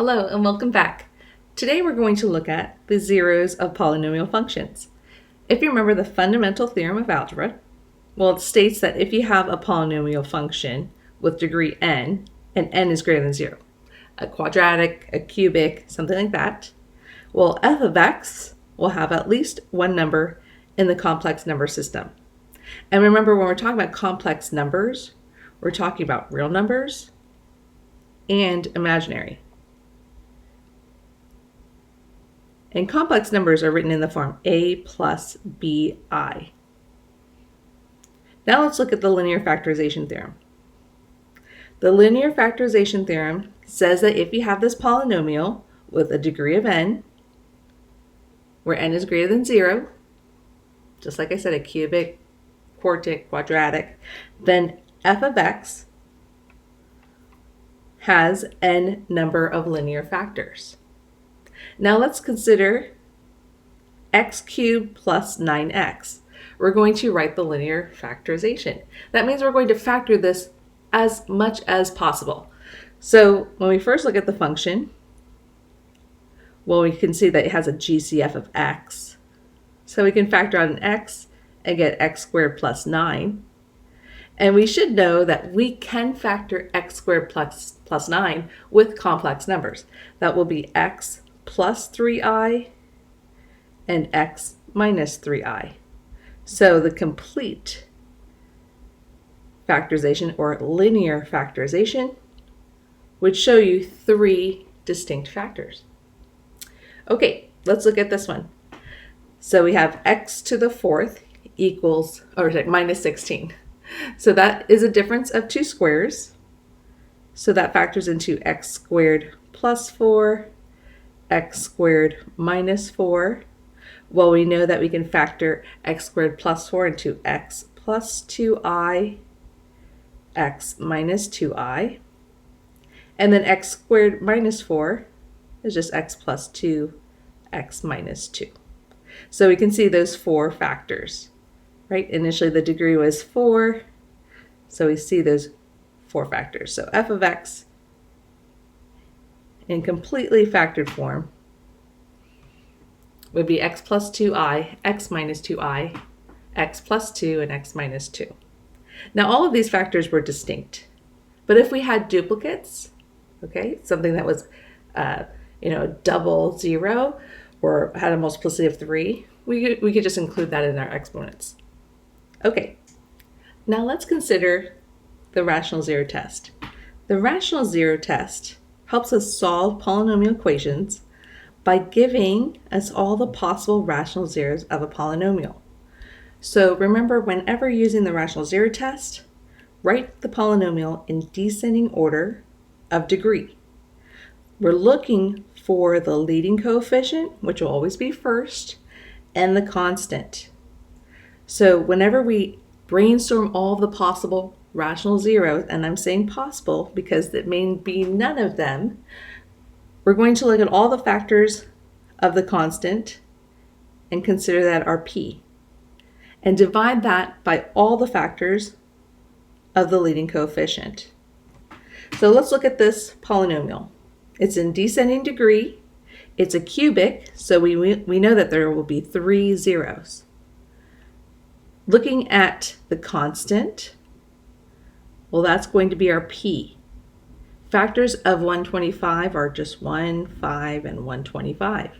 Hello and welcome back. Today we're going to look at the zeros of polynomial functions. If you remember the fundamental theorem of algebra, well, it states that if you have a polynomial function with degree n, and n is greater than 0, a quadratic, a cubic, something like that, well, f of x will have at least one number in the complex number system. And remember, when we're talking about complex numbers, we're talking about real numbers and imaginary. And complex numbers are written in the form a plus bi. Now let's look at the linear factorization theorem. The linear factorization theorem says that if you have this polynomial with a degree of n, where n is greater than 0, just like I said, a cubic, quartic, quadratic, then f of x has n number of linear factors. Now let's consider x cubed plus 9x. We're going to write the linear factorization. That means we're going to factor this as much as possible. So when we first look at the function, well, we can see that it has a GCF of x. So we can factor out an x and get x squared plus 9. And we should know that we can factor x squared plus 9 with complex numbers. That will be x plus 3i and x minus 3i. So the complete factorization, or linear factorization, would show you 3 distinct factors. Okay, let's look at this one. So we have x to the 4th equals, or minus 16. So that is a difference of 2 squares. So that factors into x squared plus 4, x squared minus 4. Well, we know that we can factor x squared plus 4 into x plus 2i, x minus 2i. And then x squared minus 4 is just x plus 2, x minus 2. So we can see those 4 factors, right? Initially the degree was 4, so we see those 4 factors. So f of x in completely factored form would be x plus 2i, x minus 2i, x plus 2, and x minus 2. Now all of these factors were distinct, but if we had duplicates, okay, something that was double 0 or had a multiplicity of 3, we could just include that in our exponents. Okay, now let's consider the rational zero test. The rational zero test helps us solve polynomial equations by giving us all the possible rational zeros of a polynomial. So remember, whenever using the rational zero test, write the polynomial in descending order of degree. We're looking for the leading coefficient, which will always be first, and the constant. So whenever we brainstorm all the possible rational zeros, and I'm saying possible because it may be none of them, we're going to look at all the factors of the constant and consider that our p, and divide that by all the factors of the leading coefficient. So let's look at this polynomial. It's in descending degree, it's a cubic, so we know that there will be 3 zeros. Looking at the constant, well, that's going to be our p. Factors of 125 are just 1, 5, and 125.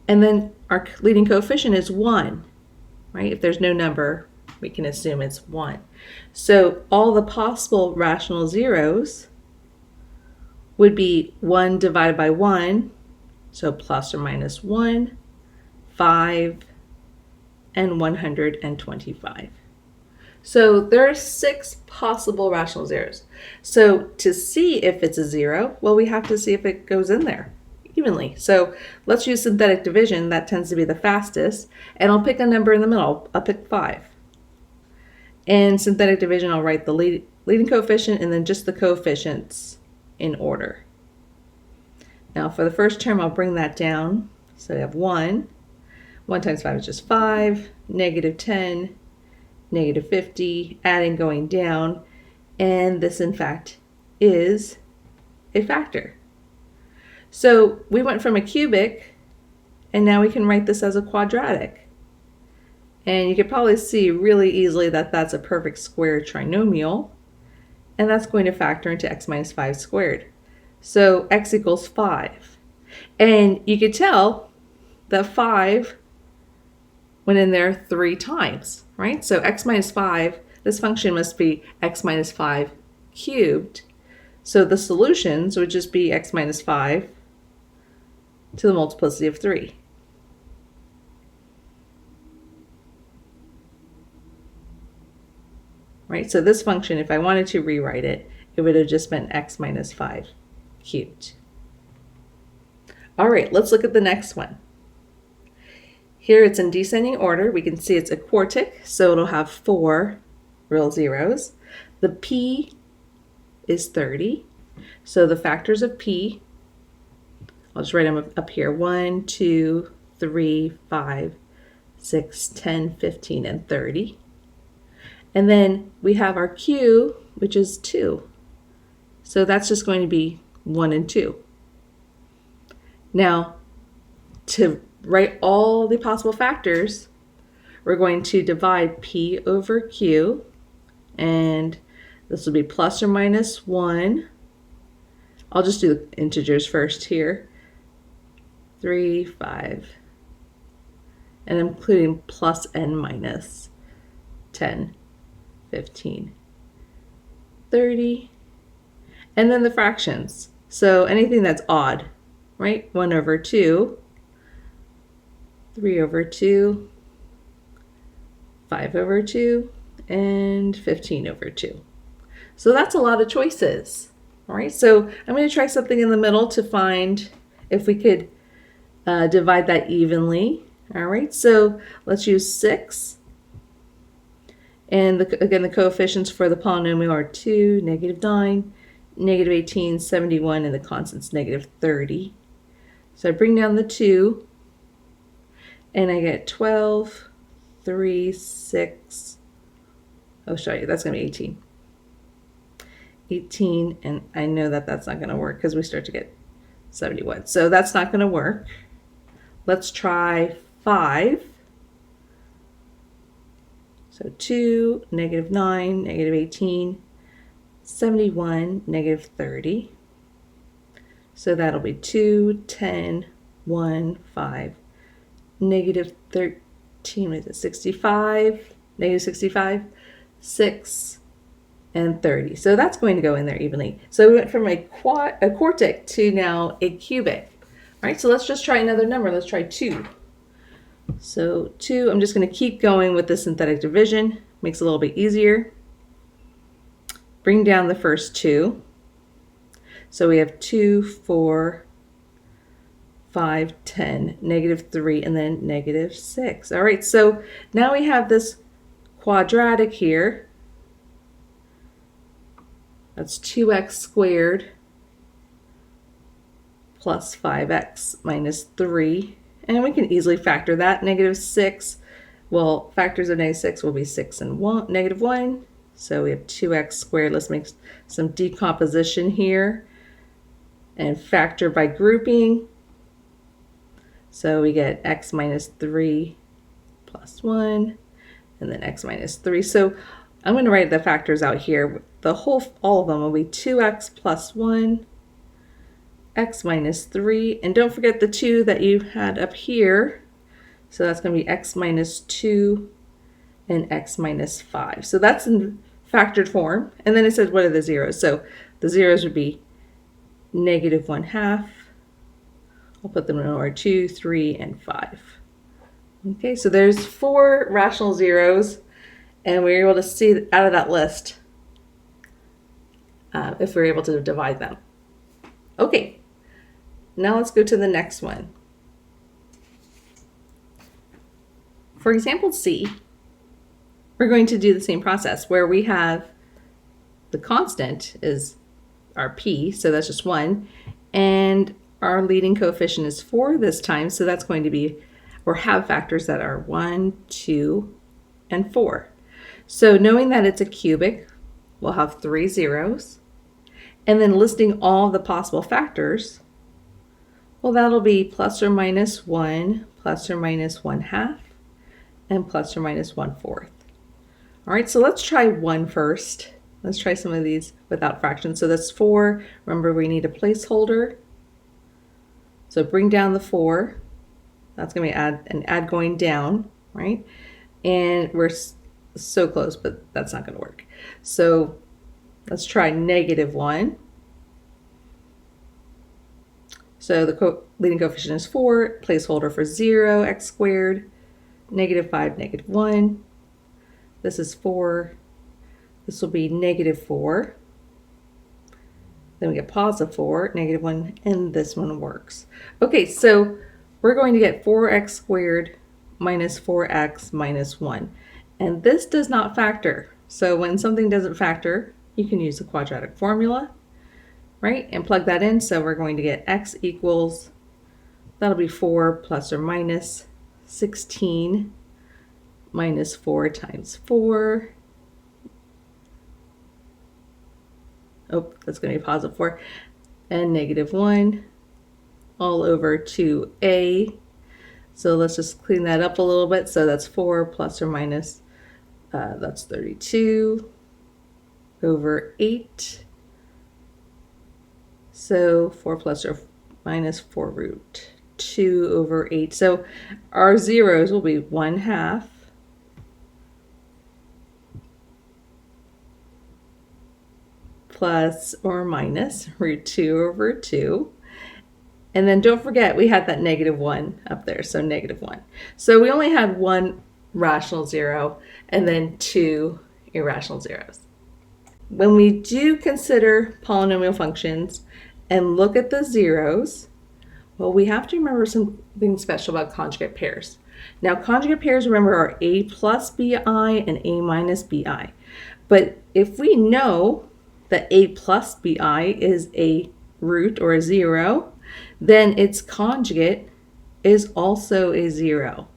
And then our leading coefficient is 1, right? If there's no number, we can assume it's 1. So all the possible rational zeros would be 1 divided by 1, so plus or minus 1, 5, and 125. So there are 6 possible rational zeros. So to see if it's a 0, well, we have to see if it goes in there evenly. So let's use synthetic division. That tends to be the fastest. And I'll pick a number in the middle. I'll pick 5. In synthetic division, I'll write the leading coefficient and then just the coefficients in order. Now for the first term, I'll bring that down. So we have 1. 1 times 5 is just 5, negative 10, negative 50, adding, going down, and this in fact is a factor. So we went from a cubic, and now we can write this as a quadratic. And you could probably see really easily that that's a perfect square trinomial, and that's going to factor into x minus 5 squared. So x equals 5. And you could tell that 5 went in there 3 times, right? So x minus 5, this function must be x minus 5 cubed. So the solutions would just be x minus 5 to the multiplicity of 3. Right? So this function, if I wanted to rewrite it, it would have just been x minus 5 cubed. All right, let's look at the next one. Here it's in descending order. We can see it's a quartic, so it'll have 4 real zeros. The p is 30. So the factors of p, I'll just write them up here, 1, 2, 3, 5, 6, 10, 15, and 30. And then we have our q, which is 2. So that's just going to be 1 and 2. Now, to write all the possible factors, we're going to divide p over q, and this will be plus or minus 1. I'll just do the integers first here. 3, 5, and I'm including plus and minus 10, 15, 30, and then the fractions. So anything that's odd, right? 1 over 2, 3 over 2, 5 over 2, and 15 over 2. So that's a lot of choices. All right, so I'm going to try something in the middle to find if we could divide that evenly. All right, so let's use 6. And again, the coefficients for the polynomial are 2, -9, -18, 71, and the constant's -30. So I bring down the 2, and I get 12, 3, 6. I'll show you, that's going to be 18. 18, and I know that that's not going to work because we start to get 71. So that's not going to work. Let's try 5. So 2, -9, -18, 71, -30. So that'll be 2, 10, 1, 5, -13, what is it, 65, -65, 6, and 30. So that's going to go in there evenly. So we went from a quartic to now a cubic. All right, so let's just try another number. Let's try 2. So 2, I'm just going to keep going with the synthetic division. Makes it a little bit easier. Bring down the first 2. So we have 2, 4, 5, 10, -3, and then -6. All right, so now we have this quadratic here. That's 2x squared plus 5x minus 3. And we can easily factor that. -6, well, factors of -6 will be 6 and -1. So we have 2x squared. Let's make some decomposition here and factor by grouping. So we get x minus 3 plus 1, and then x minus 3. So I'm going to write the factors out here. All of them will be 2x plus 1, x minus 3, and don't forget the 2 that you had up here. So that's going to be x minus 2 and x minus 5. So that's in factored form. And then it says, what are the zeros? So the zeros would be -1/2. I'll put them in order, 2, 3, and 5. Okay, so there's 4 rational zeros, and we're able to see out of that list if we're able to divide them. Okay, now let's go to the next one. For example C, we're going to do the same process where we have the constant is our p, so that's just 1, and our leading coefficient is 4 this time, so that's going to be, or have factors that are 1, 2, and 4. So knowing that it's a cubic, we'll have 3 zeros, and then listing all the possible factors, Well, that'll be plus or minus 1, plus or minus 1/2, and plus or minus 1/4. All right, so let's try 1 first. Let's try some of these without fractions. So that's 4. Remember, we need a placeholder. So bring down the 4. That's going to be an add going down, right? And we're so close, but that's not going to work. So let's try -1. So the leading coefficient is 4, placeholder for 0, x squared, -5, -1. This is 4. This will be -4. Then we get +4, -1, and this one works. Okay, so we're going to get 4x squared minus 4x minus 1. And this does not factor. So when something doesn't factor, you can use the quadratic formula, right? And plug that in. So we're going to get x equals, that'll be 4 plus or minus 16 minus 4 times 4. Oh, that's going to be +4. And -1 all over 2a. So let's just clean that up a little bit. So that's 4 plus or minus, that's 32 over 8. So 4 plus or minus 4 root 2 over 8. So our zeros will be 1/2 plus or minus root 2 over 2. And then don't forget, we had that -1 up there, so -1. So we only had one rational zero and then 2 irrational zeros. When we do consider polynomial functions and look at the zeros, well, we have to remember something special about conjugate pairs. Now, conjugate pairs, remember, are a plus bi and a minus bi. But if we know that a plus bi is a root or a 0, then its conjugate is also a 0.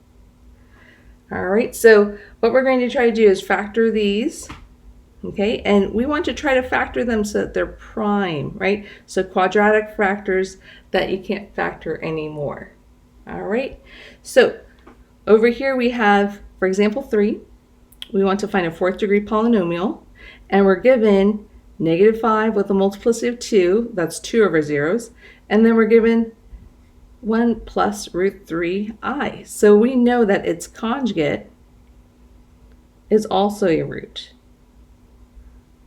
All right, so what we're going to try to do is factor these, okay? And we want to try to factor them so that they're prime, right? So quadratic factors that you can't factor anymore. All right, so over here we have, for example, 3. We want to find a 4th degree polynomial, and we're given -5 with a multiplicity of 2, that's 2 over zeros, and then we're given 1 plus root 3i. So we know that its conjugate is also a root.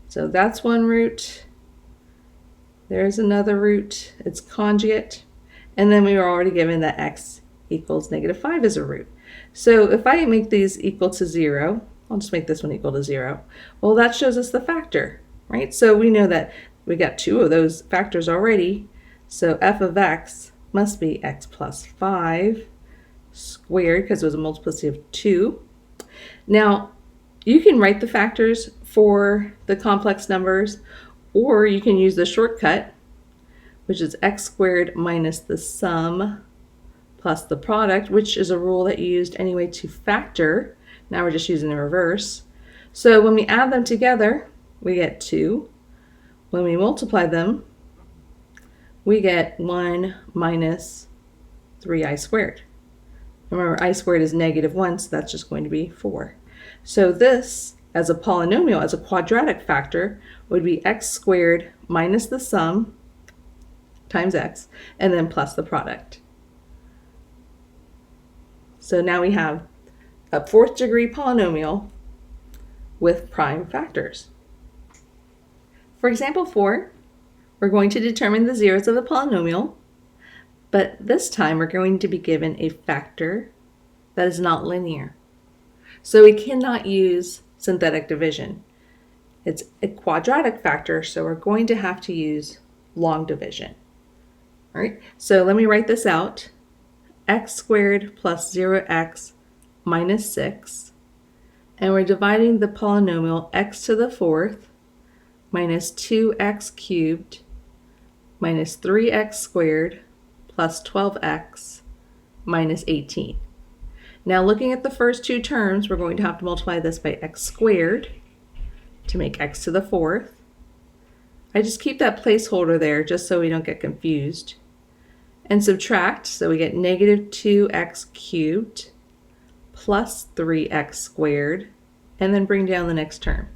So that's one root, there's another root, its conjugate, and then we were already given that x equals -5 as a root. So if I make these equal to 0, I'll just make this one equal to 0. Well, that shows us the factor, right? So we know that we got 2 of those factors already. So f of x must be x plus 5 squared, because it was a multiplicity of 2. Now, you can write the factors for the complex numbers, or you can use the shortcut, which is x squared minus the sum plus the product, which is a rule that you used anyway to factor. Now we're just using the reverse. So when we add them together, we get 2. When we multiply them, we get 1 minus 3i squared. Remember, I squared is -1, so that's just going to be 4. So this, as a polynomial, as a quadratic factor, would be x squared minus the sum times x, and then plus the product. So now we have a 4th degree polynomial with prime factors. For example 4, we're going to determine the zeros of the polynomial, but this time we're going to be given a factor that is not linear. So we cannot use synthetic division. It's a quadratic factor, so we're going to have to use long division. All right, so let me write this out. X squared plus 0x minus 6, and we're dividing the polynomial x to the 4th minus 2x cubed minus 3x squared plus 12x minus 18. Now looking at the first two terms, we're going to have to multiply this by x squared to make x to the 4th. I just keep that placeholder there just so we don't get confused. and subtract. So we get negative 2x cubed plus 3x squared, and then bring down the next term.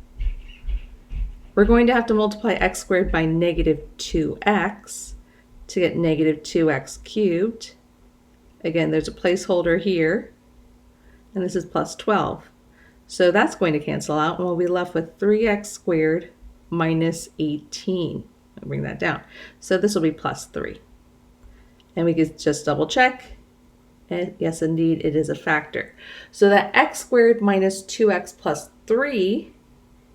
We're going to have to multiply x squared by negative 2x to get negative 2x cubed. Again, there's a placeholder here, and this is plus 12. So that's going to cancel out, and we'll be left with 3x squared minus 18. I'll bring that down. So this will be plus 3. And we can just double check. And yes, indeed, it is a factor. So that x squared minus 2x plus 3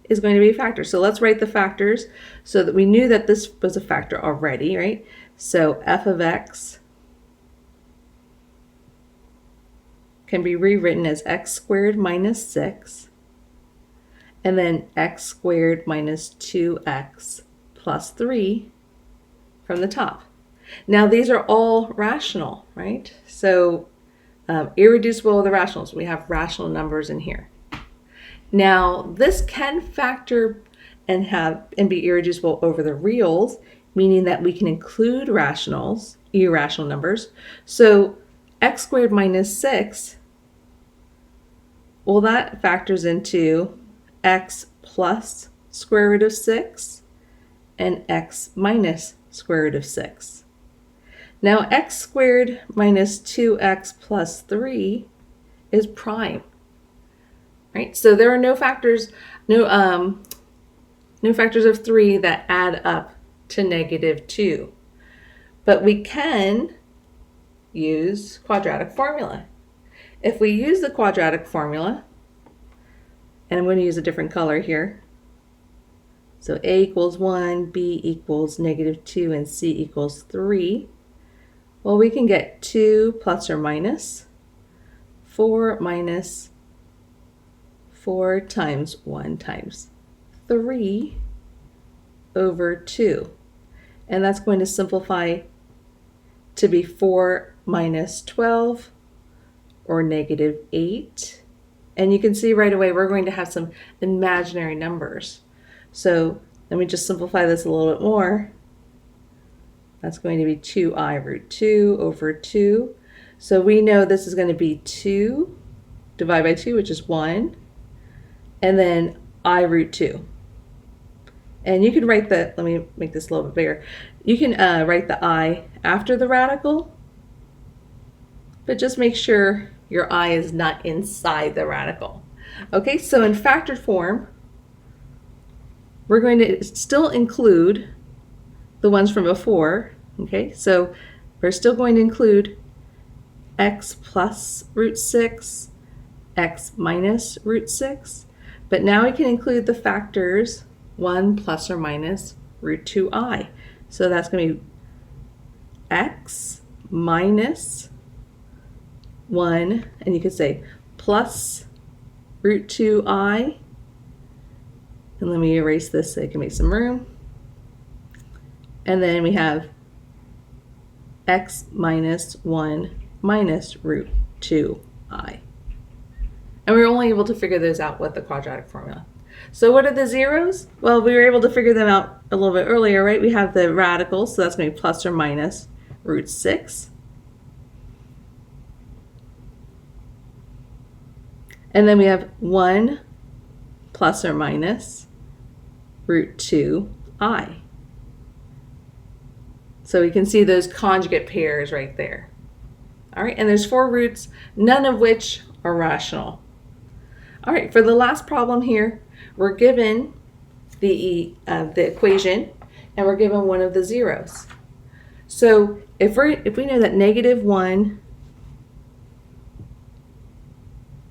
is going to be a factor. So let's write the factors so that we knew that this was a factor already, right? So f of x can be rewritten as x squared minus 6, and then x squared minus 2x plus 3 from the top. Now these are all rational, right? So irreducible are the rationals. We have rational numbers in here. Now this can factor and be irreducible over the reals, meaning that we can include rationals, irrational numbers. So x squared minus 6, well, that factors into x plus square root of 6 and x minus square root of 6. Now x squared minus 2x plus 3 is prime, right? So there are no factors, no factors of 3 that add up to negative 2. But we can use quadratic formula. If we use the quadratic formula, and I'm going to use a different color here. So a equals 1, b equals negative 2, and c equals 3. Well, we can get 2 plus or minus 4 minus 4 times 1 times 3 over 2. And that's going to simplify to be 4 minus 12, or negative 8. And you can see right away we're going to have some imaginary numbers. So let me just simplify this a little bit more. That's going to be 2i root 2 over 2. So we know this is going to be 2 divided by 2, which is 1, and then I root 2. And you can write the, let me make this a little bit bigger. You can write the I after the radical, but just make sure your I is not inside the radical. Okay, so in factored form, we're going to still include the ones from before. Okay, so we're still going to include x plus root 6, x minus root 6, but now we can include the factors 1 plus or minus root 2i. So that's going to be x minus 1, and you could say plus root 2i, and let me erase this so I can make some room. And then we have x minus 1 minus root 2i. And we were only able to figure those out with the quadratic formula. So what are the zeros? Well, we were able to figure them out a little bit earlier, right? We have the radicals, so that's going to be plus or minus root 6. And then we have 1 plus or minus root 2i. So we can see those conjugate pairs right there. All right, and there's 4 roots, none of which are rational. All right, for the last problem here, we're given the equation, and we're given one of the zeros. So if we know that negative 1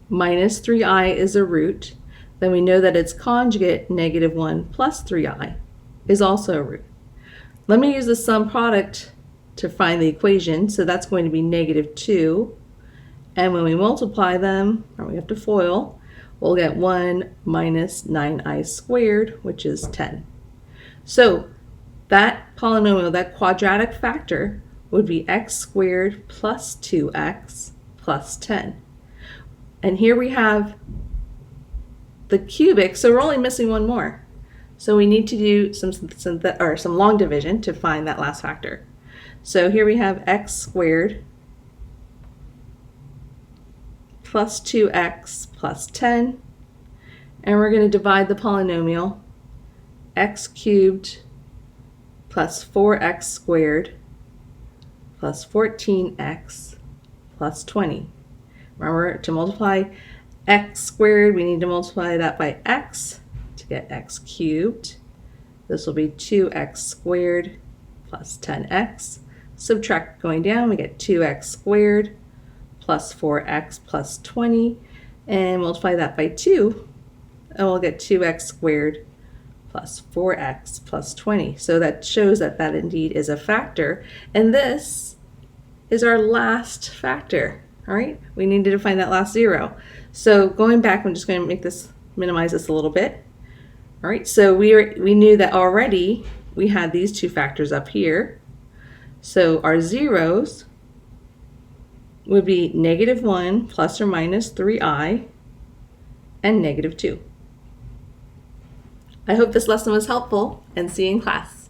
minus 3i is a root, then we know that its conjugate, negative 1 plus 3i, is also a root. Let me use the sum product to find the equation. So that's going to be negative 2. And when we multiply them, or we have to FOIL, we'll get 1 minus 9i squared, which is 10. So that polynomial, that quadratic factor, would be x squared plus 2x plus 10. And here we have the cubic, so we're only missing one more. So we need to do some long division to find that last factor. So here we have x squared plus 2x plus 10, and we're going to divide the polynomial x cubed plus 4x squared plus 14x plus 20. Remember, to multiply x squared, we need to multiply that by x to get x cubed. This will be 2x squared plus 10x. Subtract going down, we get 2x squared plus 4x plus 20, and multiply that by 2, and we'll get 2x squared plus 4x plus 20. So that shows that that indeed is a factor, and this is our last factor. All right, we needed to find that last zero. So going back, I'm just going to make this, minimize this a little bit. All right, so we knew that already we had these two factors up here. So our zeros would be -1 plus or minus 3i and -2. I hope this lesson was helpful, and see you in class.